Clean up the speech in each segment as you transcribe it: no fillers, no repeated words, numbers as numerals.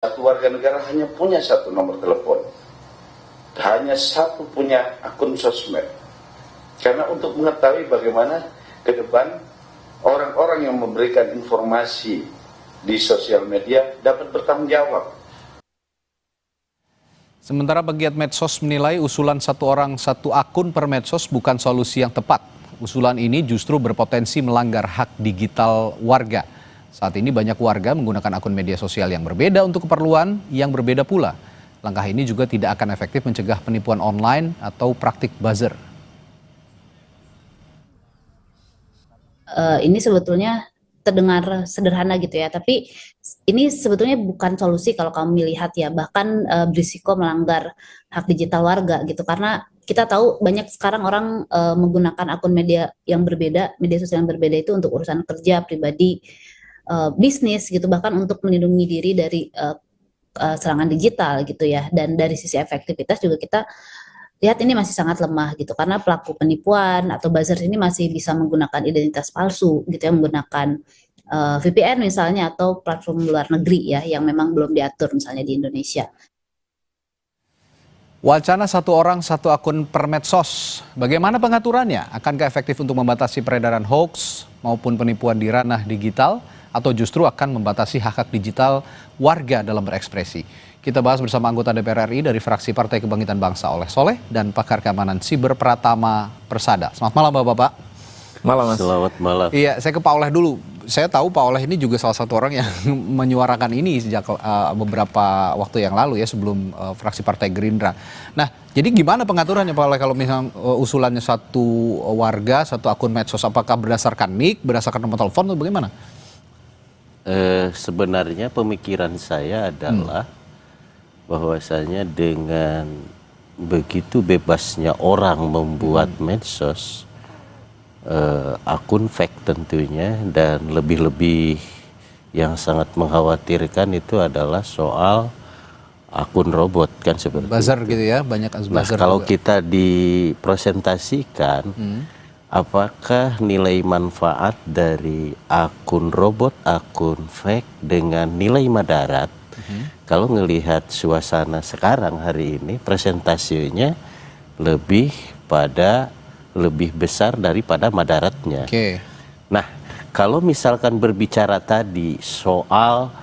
Satu warga negara hanya punya satu nomor telepon, hanya satu punya akun sosmed. Karena untuk mengetahui bagaimana ke depan orang-orang yang memberikan informasi di sosial media dapat bertanggung jawab. Sementara pegiat medsos menilai usulan satu orang satu akun per medsos bukan solusi yang tepat. Usulan ini justru berpotensi melanggar hak digital warga. Saat ini banyak warga menggunakan akun media sosial yang berbeda untuk keperluan yang berbeda pula. Langkah ini juga tidak akan efektif mencegah penipuan online atau praktik buzzer. Ini sebetulnya terdengar sederhana gitu ya, tapi ini sebetulnya bukan solusi kalau kamu lihat ya, bahkan berisiko melanggar hak digital warga gitu, karena kita tahu banyak sekarang orang menggunakan akun media yang berbeda, media sosial yang berbeda itu untuk urusan kerja, pribadi, bisnis gitu, bahkan untuk melindungi diri dari serangan digital gitu ya. Dan dari sisi efektivitas juga kita lihat ini masih sangat lemah gitu, karena pelaku penipuan atau buzzer ini masih bisa menggunakan identitas palsu gitu ya, menggunakan VPN misalnya atau platform luar negeri ya yang memang belum diatur misalnya di Indonesia. Wacana satu orang satu akun per medsos, bagaimana pengaturannya? Akankah efektif untuk membatasi peredaran hoax maupun penipuan di ranah digital, atau justru akan membatasi hak-hak digital warga dalam berekspresi? Kita bahas bersama anggota DPR RI dari fraksi Partai Kebangkitan Bangsa Oleh Soleh dan pakar keamanan siber Pratama Persada. Selamat malam Bapak-Bapak. Malam Mas. Selamat malam. Iya, saya ke Pak Oleh dulu. Saya tahu Pak Oleh ini juga salah satu orang yang menyuarakan ini sejak beberapa waktu yang lalu ya, sebelum fraksi Partai Gerindra. Nah, jadi gimana pengaturannya Pak Oleh kalau misalnya usulannya satu warga, satu akun medsos, apakah berdasarkan nik, berdasarkan nomor telepon atau bagaimana? Sebenarnya pemikiran saya adalah bahwasanya dengan begitu bebasnya orang membuat medsos, akun fake tentunya, dan lebih-lebih yang sangat mengkhawatirkan itu adalah soal akun robot kan seperti buzzer itu. gitu ya, banyak buzzer. Nah, kalau kita dipresentasikan, apakah nilai manfaat dari akun robot, akun fake dengan nilai madarat? Kalau ngelihat suasana sekarang hari ini, presentasinya lebih besar daripada madaratnya. Nah, kalau misalkan berbicara tadi soal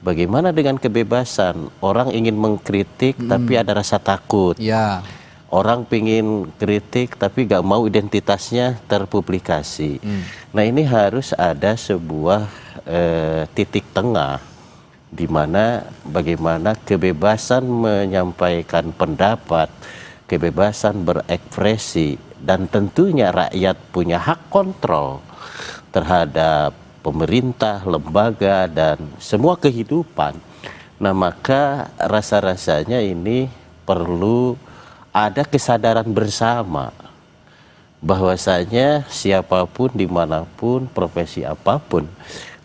bagaimana dengan kebebasan, orang ingin mengkritik tapi ada rasa takut. Ya. Orang pingin kritik tapi gak mau identitasnya terpublikasi. Nah, ini harus ada sebuah titik tengah di mana bagaimana kebebasan menyampaikan pendapat, kebebasan berekspresi, dan tentunya rakyat punya hak kontrol terhadap pemerintah, lembaga, dan semua kehidupan. Nah, maka rasa-rasanya ini perlu ada kesadaran bersama bahwasanya siapapun, dimanapun, profesi apapun,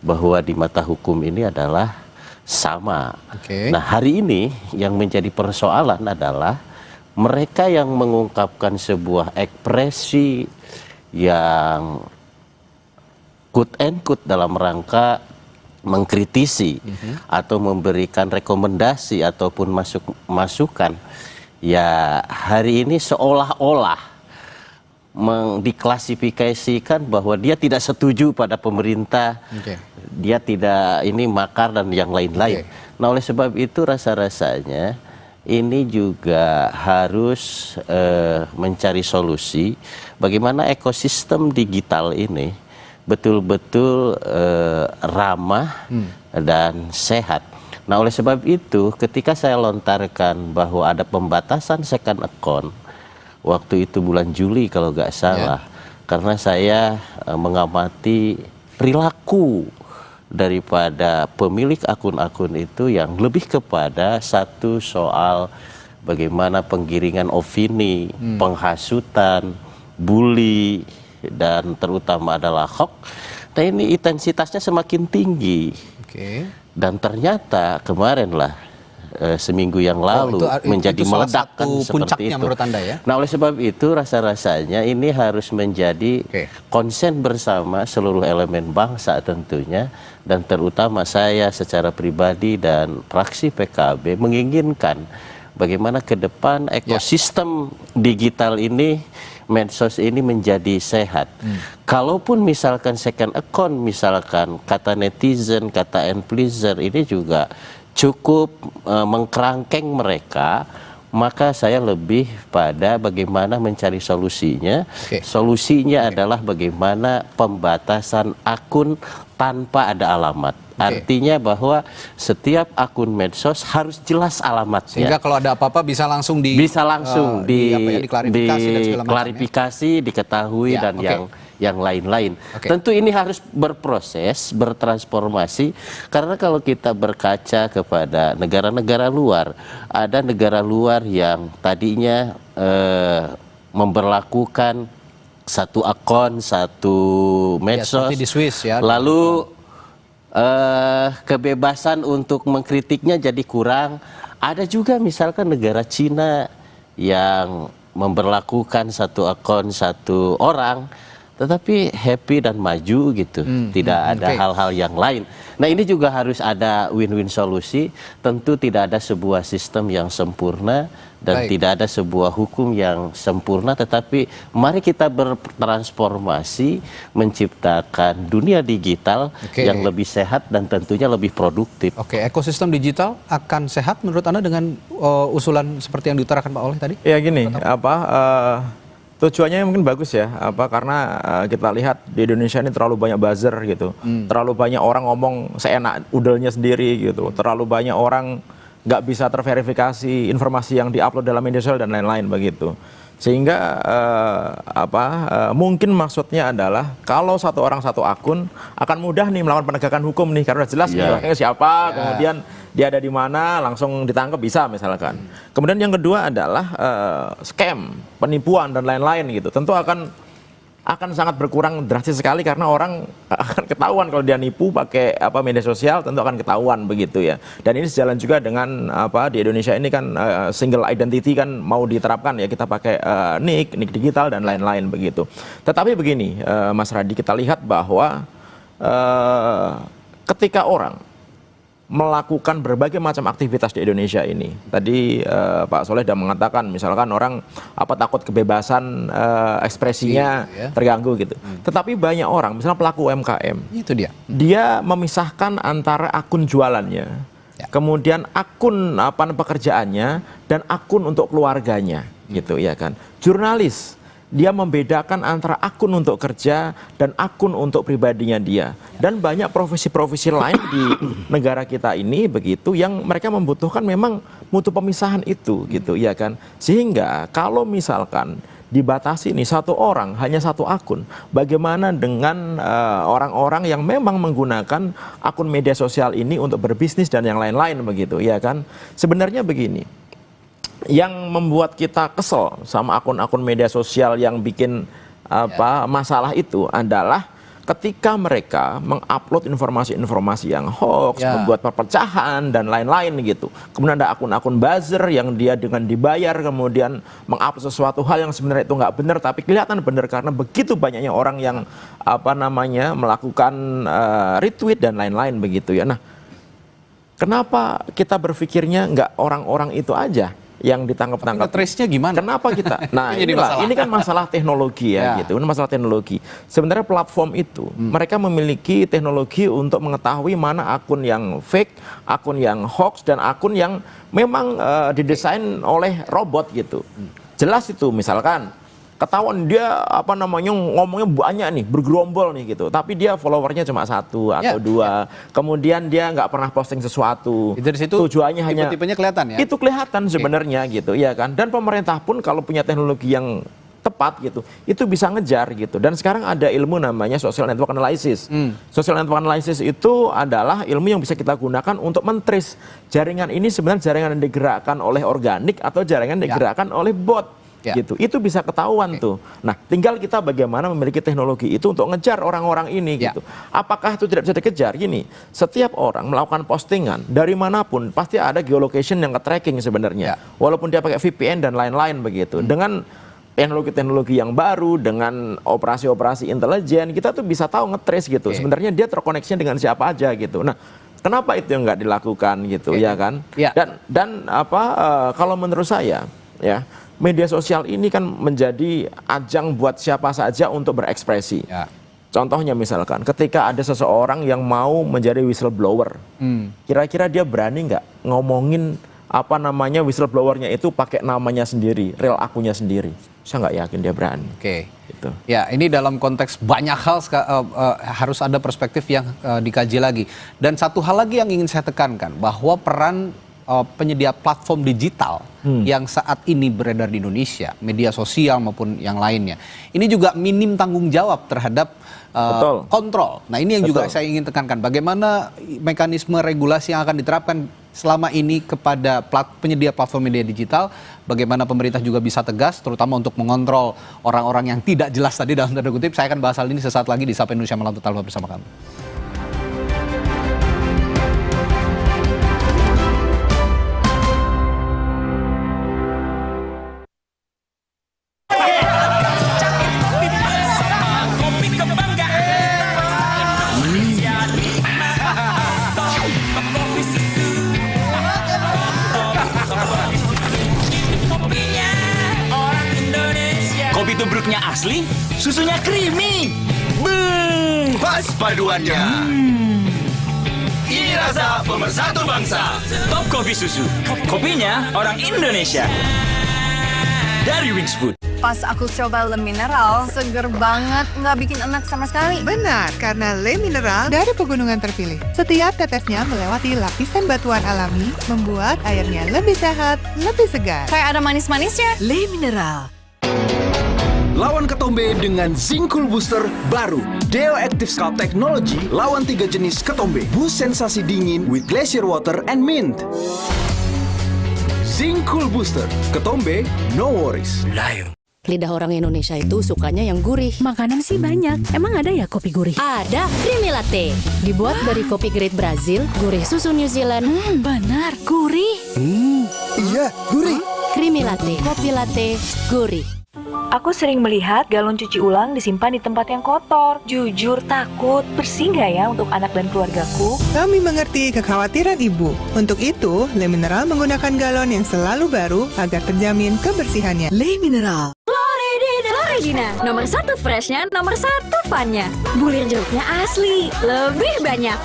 bahwa di mata hukum ini adalah sama. Nah, hari ini yang menjadi persoalan adalah mereka yang mengungkapkan sebuah ekspresi yang quote and quote dalam rangka mengkritisi atau memberikan rekomendasi ataupun masukan, ya hari ini seolah-olah diklasifikasikan bahwa dia tidak setuju pada pemerintah, dia tidak ini makar dan yang lain-lain. Nah, oleh sebab itu rasa-rasanya ini juga harus mencari solusi bagaimana ekosistem digital ini betul-betul ramah dan sehat. Nah, oleh sebab itu ketika saya lontarkan bahwa ada pembatasan second account, waktu itu bulan Juli kalau nggak salah, karena saya mengamati perilaku daripada pemilik akun-akun itu yang lebih kepada satu soal bagaimana penggiringan opini, penghasutan, bully, dan terutama adalah hoax. Nah, ini intensitasnya semakin tinggi. Dan ternyata kemarin lah seminggu yang lalu menjadi itu salah meledak kan satu seperti puncaknya itu. menurut Anda ya? Nah oleh sebab itu rasa-rasanya ini harus menjadi konsen bersama seluruh elemen bangsa tentunya, dan terutama saya secara pribadi dan fraksi PKB menginginkan bagaimana ke depan ekosistem digital ini, medsos ini menjadi sehat. Kalaupun misalkan second account, misalkan kata netizen, kata influencer ini juga cukup mengkerangkeng mereka, maka saya lebih pada bagaimana mencari solusinya. Solusinya adalah bagaimana pembatasan akun tanpa ada alamat. Artinya bahwa setiap akun medsos harus jelas alamatnya. Sehingga kalau ada apa-apa bisa langsung diklarifikasi, diketahui dan yang lain-lain. Tentu ini harus berproses, bertransformasi, karena kalau kita berkaca kepada negara-negara luar, ada negara luar yang tadinya memberlakukan satu akun, satu medsos, di Swiss ya. Lalu kebebasan untuk mengkritiknya jadi kurang. Ada juga misalkan negara Cina yang memberlakukan satu akun satu orang, tetapi happy dan maju gitu, tidak ada hal-hal yang lain. Nah ini juga harus ada win-win solusi. Tentu tidak ada sebuah sistem yang sempurna dan tidak ada sebuah hukum yang sempurna, tetapi mari kita bertransformasi menciptakan dunia digital yang lebih sehat dan tentunya lebih produktif. Ekosistem digital akan sehat menurut Anda dengan usulan seperti yang diutarakan Pak Oleh tadi? Ya gini, tujuannya mungkin bagus ya, karena kita lihat di Indonesia ini terlalu banyak buzzer gitu, terlalu banyak orang ngomong seenak udelnya sendiri gitu, terlalu banyak orang nggak bisa terverifikasi informasi yang diupload dalam media sosial dan lain-lain begitu. Sehingga mungkin maksudnya adalah kalau satu orang satu akun akan mudah nih melakukan penegakan hukum nih, karena jelas nih orangnya siapa, kemudian dia ada di mana, langsung ditangkap bisa misalkan. Kemudian yang kedua adalah scam, penipuan dan lain-lain gitu. Tentu akan sangat berkurang drastis sekali, karena orang akan ketahuan kalau dia nipu pakai media sosial, tentu akan ketahuan begitu ya. Dan ini sejalan juga dengan di Indonesia ini kan single identity kan mau diterapkan ya, kita pakai nik digital dan lain-lain begitu. Tetapi begini Mas Radi, kita lihat bahwa ketika orang melakukan berbagai macam aktivitas di Indonesia ini. Tadi Pak Soleh sudah mengatakan misalkan orang takut kebebasan ekspresinya terganggu gitu. Tetapi banyak orang, misalnya pelaku UMKM, itu dia memisahkan antara akun jualannya, kemudian akun pekerjaannya dan akun untuk keluarganya, gitu ya kan. Jurnalis, dia membedakan antara akun untuk kerja dan akun untuk pribadinya dia. Dan banyak profesi-profesi lain di negara kita ini begitu yang mereka membutuhkan memang mutu pemisahan itu gitu ya kan. Sehingga kalau misalkan dibatasi nih satu orang hanya satu akun, bagaimana dengan orang-orang yang memang menggunakan akun media sosial ini untuk berbisnis dan yang lain-lain begitu ya kan. Sebenarnya begini, yang membuat kita kesel sama akun-akun media sosial yang bikin masalah itu adalah ketika mereka mengupload informasi-informasi yang hoax, membuat perpecahan dan lain-lain gitu. Kemudian ada akun-akun buzzer yang dia dengan dibayar kemudian mengupload sesuatu hal yang sebenarnya itu nggak benar, tapi kelihatan benar karena begitu banyaknya orang yang melakukan retweet dan lain-lain begitu ya. Nah, kenapa kita berpikirnya nggak orang-orang itu aja yang ditangkap-tangkap? Trace-nya gimana? Kenapa kita? Nah, ini kan masalah teknologi ya, gitu. Ini masalah teknologi. Sebenarnya platform itu mereka memiliki teknologi untuk mengetahui mana akun yang fake, akun yang hoax, dan akun yang memang didesain oleh robot gitu. Jelas itu, misalkan ketahuan dia ngomongnya banyak nih, bergerombol nih gitu, tapi dia followernya cuma 1 atau 2, kemudian dia nggak pernah posting sesuatu, itu di situ tujuannya hanya tipe-tipenya kelihatan ya, itu kelihatan sebenarnya gitu ya kan. Dan pemerintah pun kalau punya teknologi yang tepat gitu, itu bisa ngejar gitu. Dan sekarang ada ilmu namanya social network analysis. Social network analysis itu adalah ilmu yang bisa kita gunakan untuk mentris jaringan ini sebenarnya jaringan yang digerakkan oleh organik atau jaringan yang digerakkan oleh bot. gitu. Itu bisa ketahuan tuh. Nah, tinggal kita bagaimana memiliki teknologi itu untuk ngejar orang-orang ini gitu. Apakah itu tidak bisa dikejar? Gini, setiap orang melakukan postingan dari manapun pasti ada geolocation yang ke-tracking sebenarnya. Walaupun dia pakai VPN dan lain-lain begitu. Dengan teknologi-teknologi yang baru, dengan operasi-operasi intelijen, kita tuh bisa tahu nge-trace gitu. Sebenarnya dia terkoneksi dengan siapa aja gitu. Nah, kenapa itu yang nggak dilakukan gitu, ya kan? Dan kalau menurut saya, ya, media sosial ini kan menjadi ajang buat siapa saja untuk berekspresi. Contohnya misalkan, ketika ada seseorang yang mau menjadi whistleblower, kira-kira dia berani nggak ngomongin whistleblowernya itu pakai namanya sendiri, real akunnya sendiri? Saya nggak yakin dia berani. Gitu. Ya, ini dalam konteks banyak hal harus ada perspektif yang dikaji lagi. Dan satu hal lagi yang ingin saya tekankan, bahwa peran penyedia platform digital yang saat ini beredar di Indonesia, media sosial maupun yang lainnya, ini juga minim tanggung jawab terhadap kontrol. Nah, ini yang juga saya ingin tekankan. Bagaimana mekanisme regulasi yang akan diterapkan selama ini kepada penyedia platform media digital, bagaimana pemerintah juga bisa tegas, terutama untuk mengontrol orang-orang yang tidak jelas tadi dalam tanda kutip. Saya akan bahas hal ini sesaat lagi di Sapa Indonesia Malam. Tetaplah bersama kami. Kopi tubruknya asli, susunya creamy. Pas paduannya. Ini rasa pemersatu bangsa. Top Coffee Susu. Kopinya orang Indonesia. Dari Wings Food. Pas aku coba Le Mineral, seger banget, nggak bikin enak sama sekali. Benar, karena Le Mineral dari pegunungan terpilih. Setiap tetesnya melewati lapisan batuan alami, membuat airnya lebih sehat, lebih segar. Kayak ada manis-manisnya. Le Mineral. Lawan ketombe dengan Zinc Cool Booster baru. Deo Active Scalp Technology lawan 3 jenis ketombe. Boost sensasi dingin with glacier water and mint. Zinc Cool Booster. Ketombe, no worries. Lidah orang Indonesia itu sukanya yang gurih. Makanan sih banyak. Emang ada ya kopi gurih? Ada, Creamy Latte. Dibuat dari kopi grade Brazil, gurih susu New Zealand. Benar, gurih. Iya, gurih. Creamy Latte, kopi latte, gurih. Aku sering melihat galon cuci ulang disimpan di tempat yang kotor. Jujur takut, bersih nggak ya untuk anak dan keluargaku? Kami mengerti kekhawatiran ibu. Untuk itu, Le Mineral menggunakan galon yang selalu baru agar terjamin kebersihannya. Le Mineral. Floridina, nomor 1 freshnya, nomor 1 funnya. Bulir jeruknya asli, lebih banyak.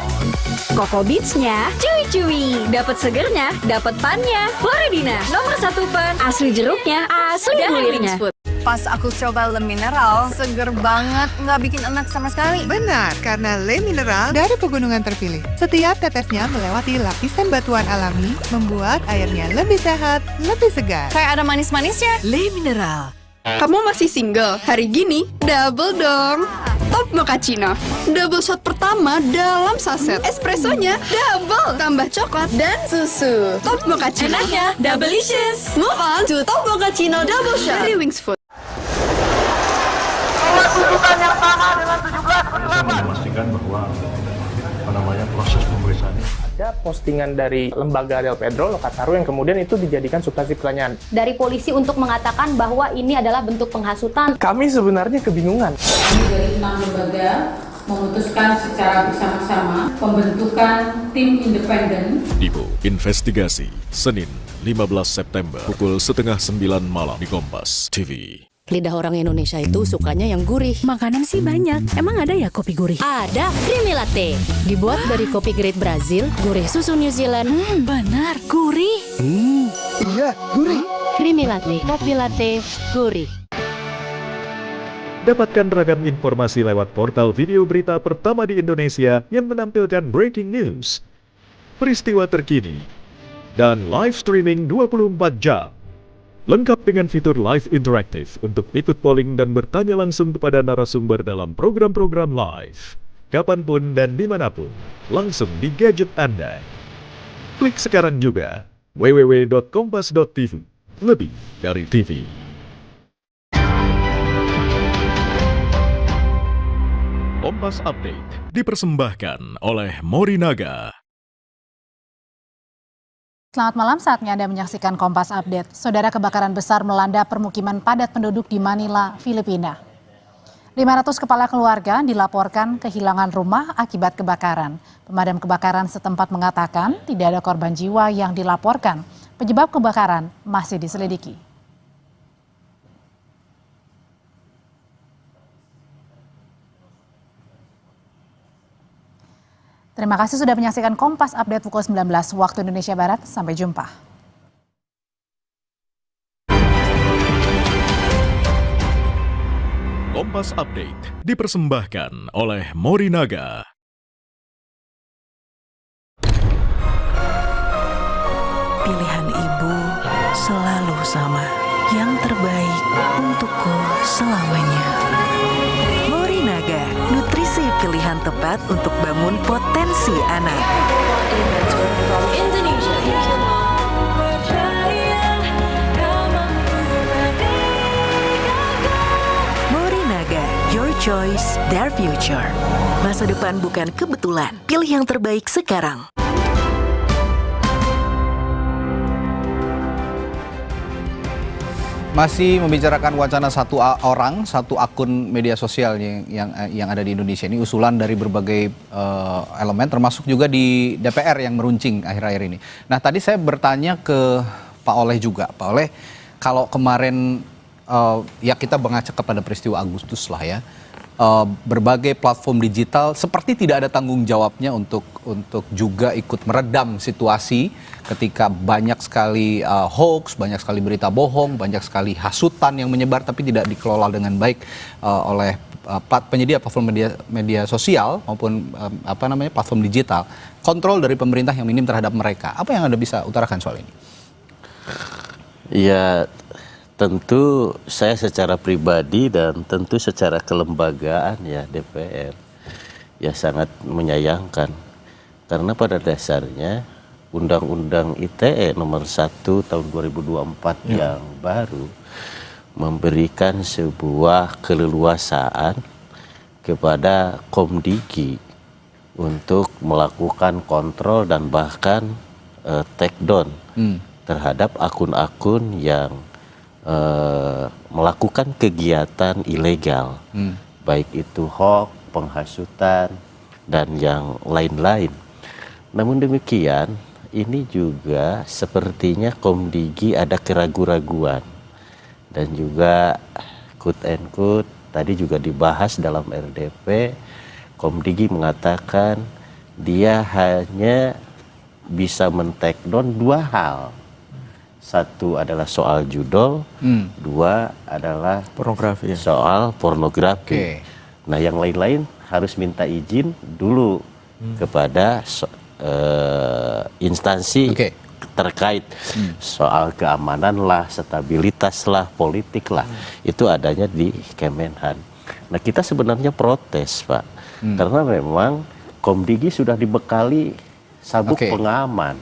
Coco Beats-nya cuy-cuy, dapat segernya, dapat funnya. Floridina, nomor 1 fun, asli jeruknya, asli bulirnya. Pas aku coba Le Mineral, seger banget, nggak bikin enak sama sekali. Benar, karena Le Mineral dari pegunungan terpilih. Setiap tetesnya melewati lapisan batuan alami, membuat airnya lebih sehat, lebih segar. Kayak ada manis-manisnya. Le Mineral. Kamu masih single? Hari gini, double dong. Top Mochaccino. Double shot pertama dalam saset. Espressonya double. Tambah coklat dan susu. Top Mochaccino. Enaknya, double-licious. Move on to Top Mochaccino double shot. Dari Wings Food. Tuntutan yang sama dengan 17 Saya memastikan bahwa proses pemeriksaan ini. Ada postingan dari lembaga Del Pedro Lokataru yang kemudian itu dijadikan substansi pertanyaan. Dari polisi untuk mengatakan bahwa ini adalah bentuk penghasutan. Kami sebenarnya kebingungan. Dari 6 lembaga memutuskan secara bersama-sama pembentukan tim independen. Dipo Investigasi, Senin 15 September pukul 8:30 malam di Kompas TV. Lidah orang Indonesia itu sukanya yang gurih. Makanan sih banyak. Emang ada ya kopi gurih? Ada, Creamy Latte. Dibuat dari kopi grade Brazil, gurih susu New Zealand. Benar, gurih. Iya, gurih. Creamy Latte, kopi latte, gurih. Dapatkan ragam informasi lewat portal video berita pertama di Indonesia yang menampilkan breaking news, peristiwa terkini, dan live streaming 24 jam. Lengkap dengan fitur live interaktif untuk ikut polling dan bertanya langsung kepada narasumber dalam program-program live. Kapanpun dan dimanapun, langsung di gadget Anda. Klik sekarang juga www.kompas.tv. Lebih dari TV. Kompas Update dipersembahkan oleh Morinaga. Selamat malam, saatnya Anda menyaksikan Kompas Update. Saudara, kebakaran besar melanda permukiman padat penduduk di Manila, Filipina. 500 kepala keluarga dilaporkan kehilangan rumah akibat kebakaran. Pemadam kebakaran setempat mengatakan tidak ada korban jiwa yang dilaporkan. Penyebab kebakaran masih diselidiki. Terima kasih sudah menyaksikan Kompas Update pukul 19 waktu Indonesia Barat. Sampai jumpa. Kompas Update dipersembahkan oleh Morinaga. Pilihan ibu selalu sama, yang terbaik untukku selamanya. Morinaga, nutrisi pilihan tepat untuk bangun potensi anak. Morinaga, your choice, their future. Masa depan bukan kebetulan, pilih yang terbaik sekarang. Masih membicarakan wacana satu orang, satu akun media sosial yang ada di Indonesia. Ini usulan dari berbagai elemen, termasuk juga di DPR yang meruncing akhir-akhir ini. Nah, tadi saya bertanya ke Pak Oleh juga. Pak Oleh, kalau kemarin ya kita mengaca kepada peristiwa Agustus lah ya, berbagai platform digital seperti tidak ada tanggung jawabnya untuk juga ikut meredam situasi ketika banyak sekali hoax, banyak sekali berita bohong, banyak sekali hasutan yang menyebar tapi tidak dikelola dengan baik oleh penyedia platform media sosial maupun platform digital. Kontrol dari pemerintah yang minim terhadap mereka. Apa yang Anda bisa utarakan soal ini? Ya, tentu saya secara pribadi dan tentu secara kelembagaan ya DPR ya sangat menyayangkan, karena pada dasarnya Undang-Undang ITE nomor 1 tahun 2024 yang baru memberikan sebuah keleluasaan kepada Komdigi untuk melakukan kontrol dan bahkan take down terhadap akun-akun yang melakukan kegiatan ilegal, baik itu hoax, penghasutan, dan yang lain-lain. Namun demikian, ini juga sepertinya Komdigi ada keraguan-raguan dan juga quote and quote tadi juga dibahas dalam RDP. Komdigi mengatakan dia hanya bisa men-take down dua hal. Satu adalah soal judul, dua adalah pornografi. Soal pornografi. Nah, yang lain-lain harus minta izin dulu kepada instansi terkait soal keamanan lah, stabilitas lah, politik lah. Itu adanya di Kemenhan. Nah, kita sebenarnya protes, Pak, karena memang Komdigi sudah dibekali sabuk pengaman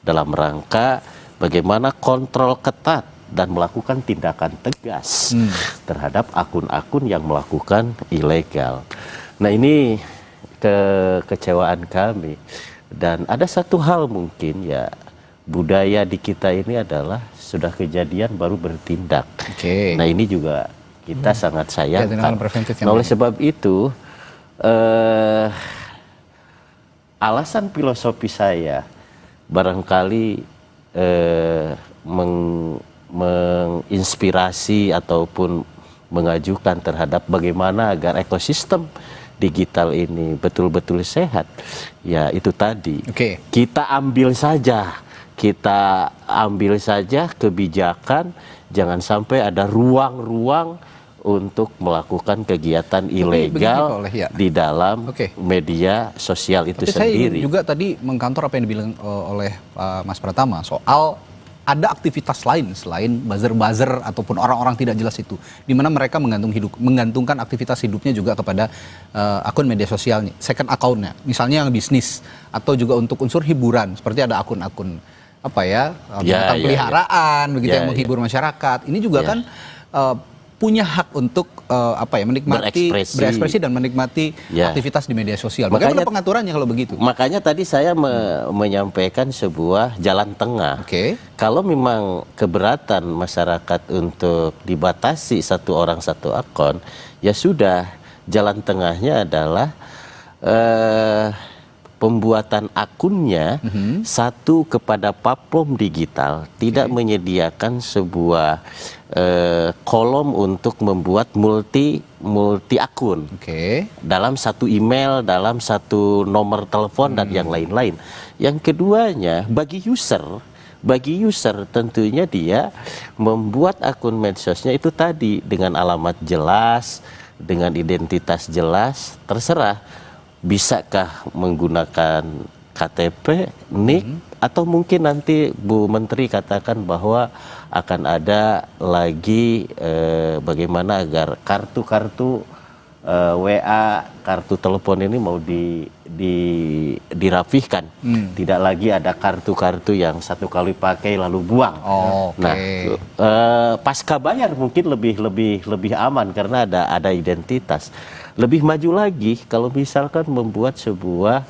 dalam rangka bagaimana kontrol ketat dan melakukan tindakan tegas terhadap akun-akun yang melakukan ilegal. Nah, ini kekecewaan kami. Dan ada satu hal mungkin ya, budaya di kita ini adalah sudah kejadian baru bertindak. Nah, ini juga kita sangat sayangkan. Nah, oleh sebab itu alasan filosofi saya barangkali menginspirasi ataupun mengajukan terhadap bagaimana agar ekosistem digital ini betul-betul sehat. Ya, itu tadi. Kita ambil saja kebijakan, jangan sampai ada ruang-ruang untuk melakukan kegiatan ilegal di dalam media sosial itu sendiri. Saya juga tadi mengkantor apa yang dibilang oleh Mas Pratama soal ada aktivitas lain selain buzzer-buzzer ataupun orang-orang tidak jelas itu, di mana mereka menggantungkan aktivitas hidupnya juga kepada akun media sosialnya, second account-nya, misalnya yang bisnis atau juga untuk unsur hiburan, seperti ada akun-akun binatang peliharaan begitu yang menghibur masyarakat. Ini juga kan punya hak untuk menikmati berekspresi dan menikmati aktivitas di media sosial. Bagaimana pengaturannya kalau begitu? Makanya tadi saya menyampaikan sebuah jalan tengah. Kalau memang keberatan masyarakat untuk dibatasi satu orang satu akun, ya sudah, jalan tengahnya adalah pembuatan akunnya satu kepada platform digital, tidak menyediakan sebuah kolom untuk membuat multi akun dalam satu email, dalam satu nomor telepon dan yang lain-lain. Yang keduanya bagi user tentunya dia membuat akun medsosnya itu tadi dengan alamat jelas, dengan identitas jelas, terserah. Bisakah menggunakan KTP, NIK, atau mungkin nanti Bu Menteri katakan bahwa akan ada lagi bagaimana agar kartu-kartu WA, kartu telepon ini mau dirapihkan. Tidak lagi ada kartu-kartu yang satu kali pakai lalu buang. Nah, pasca bayar mungkin lebih aman karena ada identitas. Lebih maju lagi kalau misalkan membuat sebuah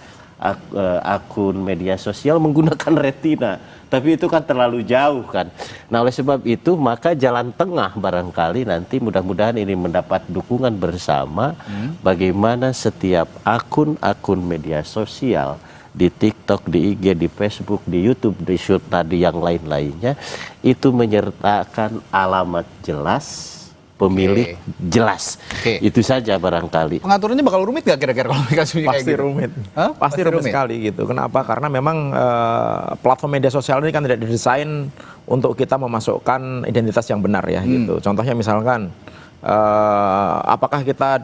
akun media sosial menggunakan retina, tapi itu kan terlalu jauh kan. Nah, oleh sebab itu maka jalan tengah barangkali nanti mudah-mudahan ini mendapat dukungan bersama, bagaimana setiap akun media sosial di TikTok, di IG, di Facebook, di YouTube, di Shoot tadi yang lain-lainnya itu menyertakan alamat jelas, pemilik jelas. Itu saja barangkali. Pengaturannya bakal rumit gak kira-kira kalau kasusnya kayak gitu? Rumit. Pasti rumit sekali gitu. Kenapa? Karena memang platform media sosial ini kan tidak didesain untuk kita memasukkan identitas yang benar ya gitu. Contohnya misalkan apakah kita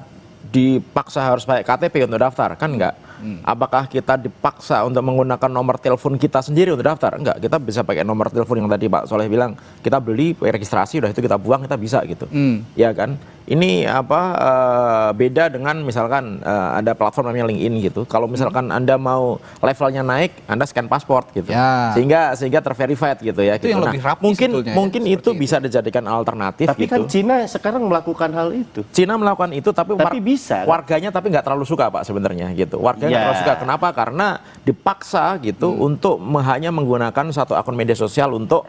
dipaksa harus pakai KTP untuk daftar? Kan enggak. Apakah kita dipaksa untuk menggunakan nomor telepon kita sendiri untuk daftar? Enggak, kita bisa pakai nomor telepon yang tadi Pak Soleh bilang, kita beli, registrasi, udah itu kita buang, kita bisa gitu. Ya kan? Ini beda dengan misalkan ada platform namanya LinkedIn gitu. Kalau misalkan Anda mau levelnya naik, Anda scan paspor gitu. Sehingga terverified gitu ya. Itu gitu. yang lebih rapi mungkin itu bisa dijadikan alternatif. Tapi gitu. Kan Cina sekarang melakukan hal itu. Cina melakukan itu tapi bisa. Warganya tapi nggak terlalu suka Pak sebenarnya gitu. Warganya nggak terlalu suka. Kenapa? Karena dipaksa gitu untuk hanya menggunakan satu akun media sosial untuk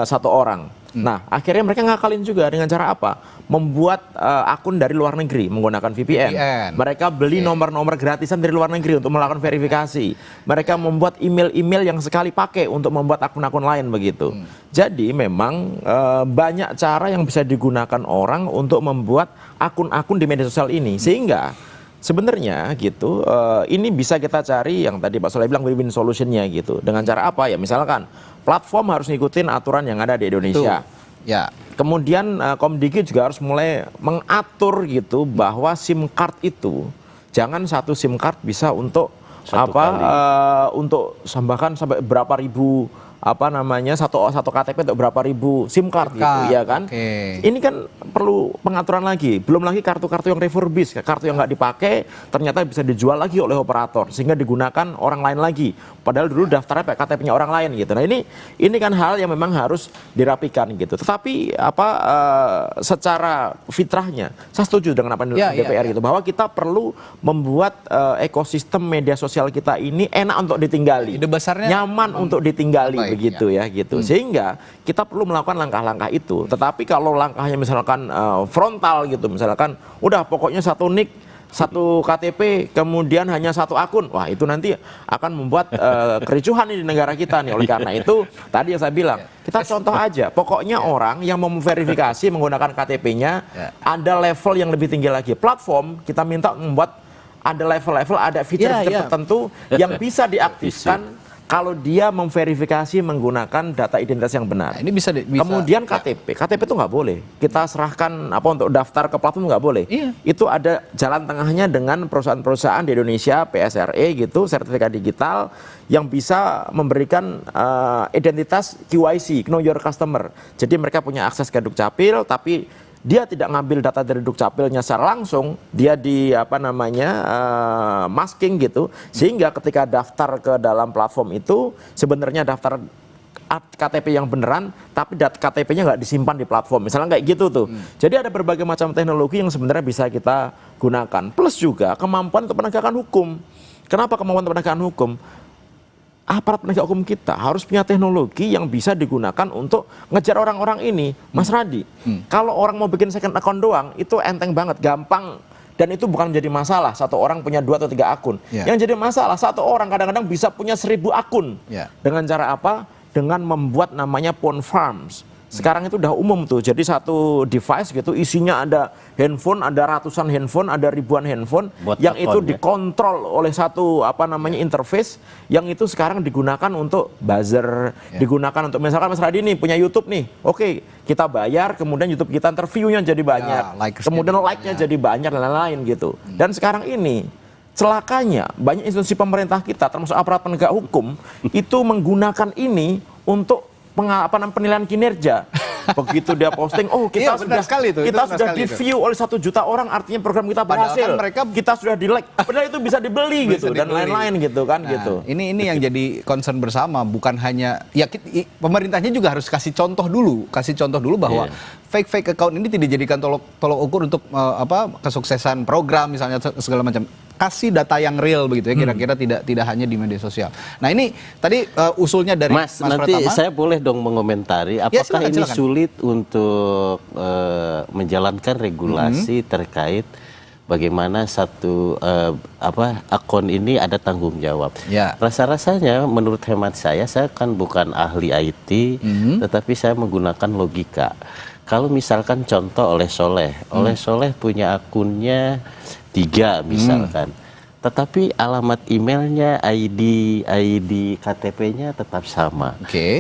satu orang. Nah, akhirnya mereka ngakalin juga dengan cara apa? Membuat akun dari luar negeri menggunakan VPN. Mereka beli nomor-nomor gratisan dari luar negeri untuk melakukan verifikasi. Mereka membuat email-email yang sekali pakai untuk membuat akun-akun lain begitu. Jadi memang banyak cara yang bisa digunakan orang untuk membuat akun-akun di media sosial ini. Sehingga sebenarnya gitu ini bisa kita cari yang tadi Pak Soleh bilang win-win solutionnya gitu. Dengan cara apa ya? Misalkan platform harus ngikutin aturan yang ada di Indonesia. Ya. Kemudian Komdigi juga harus mulai mengatur gitu bahwa SIM card itu jangan satu SIM card bisa untuk untuk bahkan sampai berapa ribu satu KTP untuk berapa ribu SIM card gitu ya kan. Ini kan perlu pengaturan lagi. Belum lagi kartu-kartu yang refurbished, kartu yang nggak dipakai ternyata bisa dijual lagi oleh operator sehingga digunakan orang lain lagi. Padahal dulu daftarnya pakai KTP-nya orang lain gitu. Nah ini kan hal yang memang harus dirapikan gitu. Tetapi secara fitrahnya saya setuju dengan apa yang DPR gitu bahwa kita perlu membuat ekosistem media sosial kita ini enak untuk ditinggali, nyaman untuk ditinggali. Begitu ya gitu. Sehingga kita perlu melakukan langkah-langkah itu. Tetapi kalau langkahnya misalkan frontal gitu, misalkan udah pokoknya satu NIK, satu KTP, kemudian hanya satu akun, wah itu nanti akan membuat kericuhan di negara kita nih. Oleh karena itu tadi yang saya bilang, kita contoh aja, pokoknya orang yang mau memverifikasi menggunakan KTP-nya ada level yang lebih tinggi lagi. Platform kita minta membuat ada level-level, ada fitur-fitur tertentu yang bisa diaktifkan kalau dia memverifikasi menggunakan data identitas yang benar. Ini bisa kemudian KTP itu nggak boleh kita serahkan untuk daftar ke platform, nggak boleh. Itu ada jalan tengahnya dengan perusahaan-perusahaan di Indonesia, PSRE gitu, sertifikat digital yang bisa memberikan identitas QIC, Know Your Customer. Jadi mereka punya akses ke Dukcapil, tapi dia tidak ngambil data dari Dukcapilnya secara langsung, dia masking gitu, sehingga ketika daftar ke dalam platform itu sebenarnya daftar KTP yang beneran, tapi KTP-nya nggak disimpan di platform. Misalnya kayak gitu tuh. Jadi ada berbagai macam teknologi yang sebenarnya bisa kita gunakan. Plus juga kemampuan untuk penegakan hukum. Kenapa kemampuan untuk penegakan hukum? Aparat penegak hukum kita harus punya teknologi yang bisa digunakan untuk ngejar orang-orang ini. Mas Radi, kalau orang mau bikin second account doang, itu enteng banget, gampang. Dan itu bukan menjadi masalah, satu orang punya 2 atau 3 akun. Yang jadi masalah, satu orang kadang-kadang bisa punya 1000 akun. Dengan cara apa? Dengan membuat namanya phone farms. Sekarang itu udah umum tuh, jadi satu device gitu isinya ada handphone, ada ratusan handphone, ada ribuan handphone yang itu dikontrol oleh satu interface yang itu sekarang digunakan untuk buzzer, digunakan untuk misalkan Mas Radi nih punya YouTube nih, oke kita bayar, kemudian YouTube kita view-nya jadi banyak, kemudian like-nya jadi banyak dan lain-lain gitu. Dan sekarang ini celakanya banyak institusi pemerintah kita termasuk aparat penegak hukum itu menggunakan ini untuk penilaian kinerja. Begitu dia posting, oh kita sudah di view oleh 1 juta orang, artinya program kita berhasil. Kita sudah di like, padahal itu bisa dibeli gitu dan lain-lain gitu kan gitu. Ini yang jadi concern bersama, bukan hanya pemerintahnya juga harus kasih contoh dulu bahwa fake account ini tidak dijadikan tolok ukur untuk kesuksesan program misalnya segala macam. Kasih data yang real begitu ya, kira-kira tidak hanya di media sosial. Nah ini tadi usulnya dari Mas nanti Pratama. Saya boleh dong mengomentari apakah silakan. Sulit untuk menjalankan regulasi terkait bagaimana satu akun ini ada tanggung jawab. Rasa-rasanya menurut hemat saya kan bukan ahli IT, tetapi saya menggunakan logika. Kalau misalkan contoh oleh Soleh punya akunnya 3 misalkan, tetapi alamat emailnya, ID KTP-nya tetap sama.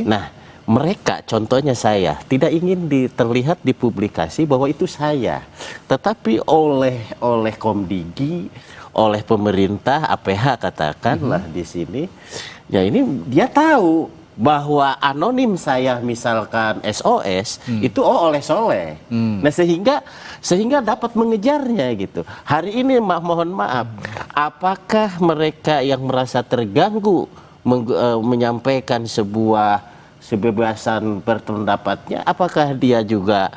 Nah, mereka, contohnya saya, tidak ingin terlihat di publikasi bahwa itu saya, tetapi oleh Komdigi, oleh pemerintah, APH katakanlah di sini, ya ini dia tahu bahwa anonim saya misalkan SOS itu oleh Soleh. Nah sehingga dapat mengejarnya gitu. Hari ini mohon maaf, apakah mereka yang merasa terganggu menyampaikan sebuah kebebasan berpendapatnya, apakah dia juga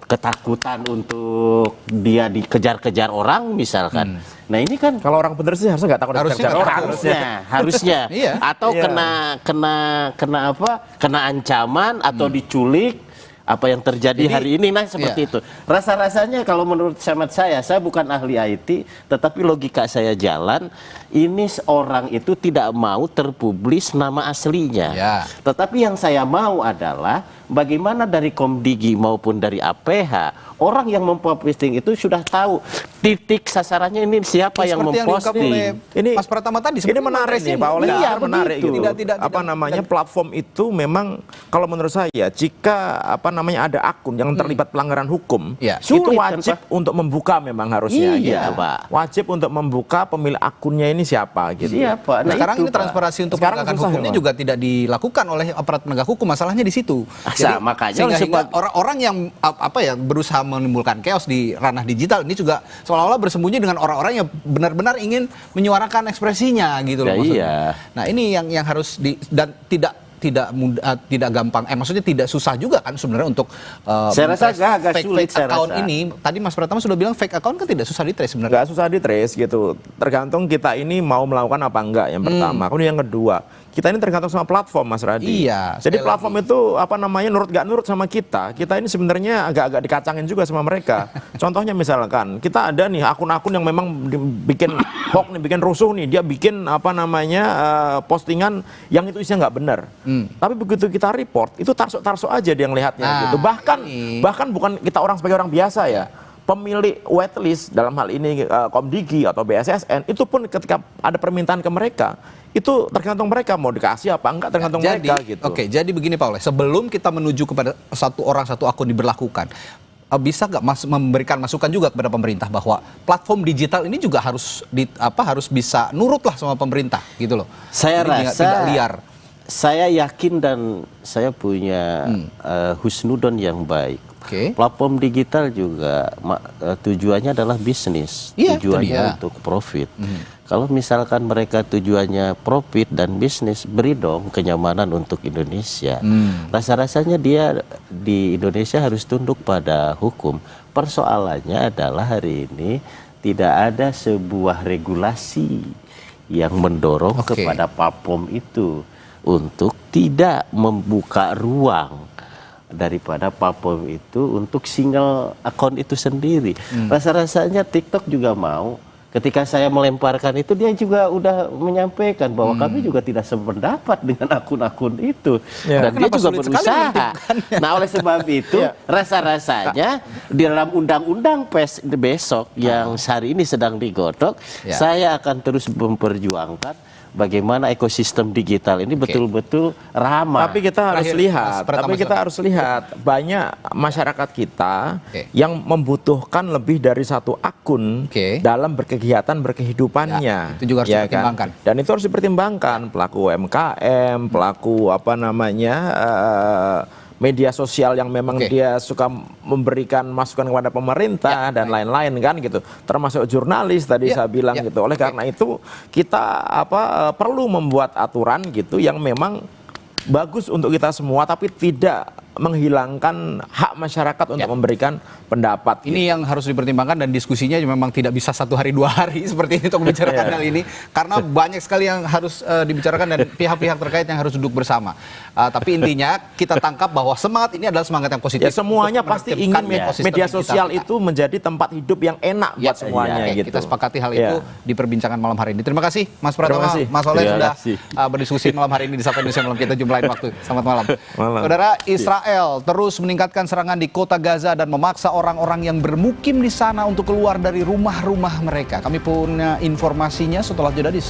ketakutan untuk dia dikejar-kejar orang misalkan? Nah ini kan kalau orang bener sih harusnya nggak takut dikejar orang. Harusnya. Atau kena ancaman atau diculik, apa yang terjadi hari ini, nah seperti itu. Rasa-rasanya kalau menurut saya bukan ahli IT, tetapi logika saya jalan, ini orang itu tidak mau terpublis nama aslinya. Tetapi yang saya mau adalah bagaimana dari Komdigi maupun dari APH, orang yang memposting itu sudah tahu titik sasarannya ini siapa yang memposting. Ini Mas Pratama tadi ini menarik nih Pak Oleh, menarik gitu. Tidak, platform itu memang kalau menurut saya jika ada akun yang terlibat pelanggaran hukum, itu wajib untuk membuka memang harusnya. Pak. Wajib untuk membuka pemilik akunnya ini siapa gitu. Pak. Nah, sekarang ini transparansi untuk penegakan hukumnya juga tidak dilakukan oleh aparat penegak hukum, masalahnya di situ. Jadi, makanya sehingga orang-orang yang berusaha menimbulkan chaos di ranah digital ini juga seolah-olah bersembunyi dengan orang-orang yang benar-benar ingin menyuarakan ekspresinya gitu loh maksudnya. Nah, ini yang harus dan tidak gampang, maksudnya tidak susah juga kan sebenarnya untuk saya rasa agak sulit fake account ini. Tadi Mas Pratama sudah bilang fake account kan tidak susah di-trace sebenarnya. Nggak susah di-trace gitu. Tergantung kita ini mau melakukan apa enggak yang pertama. Kemudian yang kedua, kita ini tergantung sama platform Mas Radi. Jadi platform itu nurut gak nurut sama kita. Kita ini sebenarnya agak-agak dikacangin juga sama mereka. Contohnya misalkan kita ada nih akun-akun yang memang bikin hoax nih, bikin rusuh nih. Dia bikin postingan yang itu isinya nggak benar. Tapi begitu kita report, itu tarso aja dia ngelihatnya gitu. Bahkan bukan kita sebagai orang biasa ya. Pemilik whitelist dalam hal ini Komdigi atau BSSN itu pun ketika ada permintaan ke mereka itu tergantung mereka mau dikasih apa enggak, tergantung mereka gitu. Oke, jadi begini Pak Oleh, sebelum kita menuju kepada satu akun diberlakukan, bisa nggak memberikan masukan juga kepada pemerintah bahwa platform digital ini juga harus bisa nurut lah sama pemerintah gitu loh. Saya jadi rasa tidak liar. Saya yakin dan saya punya husnudon yang baik. Platform digital juga tujuannya adalah bisnis, tujuannya untuk profit. Kalau misalkan mereka tujuannya profit dan bisnis, beri dong kenyamanan untuk Indonesia. Rasa-rasanya dia di Indonesia harus tunduk pada hukum. Persoalannya adalah hari ini tidak ada sebuah regulasi yang mendorong kepada platform itu untuk tidak membuka ruang daripada platform itu untuk single account itu sendiri. Rasa-rasanya TikTok juga mau. Ketika saya melemparkan itu, dia juga udah menyampaikan bahwa kami juga tidak sependapat dengan akun-akun itu. Dan dia juga berusaha. Nah, oleh sebab itu, rasa-rasanya di dalam undang-undang besok yang hari ini sedang digodok, saya akan terus memperjuangkan bagaimana ekosistem digital ini betul-betul ramah. Tapi kita harus lihat, banyak masyarakat kita yang membutuhkan lebih dari satu akun dalam berkegiatan berkehidupannya. Itu juga harus dipertimbangkan. Dan itu harus dipertimbangkan pelaku UMKM, pelaku media sosial yang memang dia suka memberikan masukan kepada pemerintah dan lain-lain kan gitu, termasuk jurnalis tadi saya bilang gitu. Oleh karena itu kita perlu membuat aturan gitu yang memang bagus untuk kita semua, tapi tidak menghilangkan hak masyarakat untuk memberikan pendapat. Ini yang harus dipertimbangkan, dan diskusinya memang tidak bisa 1 hari 2 hari seperti ini untuk membicarakan hal ini, karena banyak sekali yang harus dibicarakan dan pihak-pihak terkait yang harus duduk bersama. Tapi intinya kita tangkap bahwa semangat ini adalah semangat yang positif. Semuanya pasti ingin media sosial itu menjadi tempat hidup yang enak buat semuanya. Gitu. Kita sepakati hal itu di perbincangan malam hari ini. Terima kasih Mas Pratama, Mas Oleh sudah berdiskusi malam hari ini di Sapa Indonesia Malam. Kita jumpa lain waktu. Selamat malam. Saudara, Israel terus meningkatkan serangan di kota Gaza dan memaksa orang-orang yang bermukim di sana untuk keluar dari rumah-rumah mereka. Kami punya informasinya setelah jeda di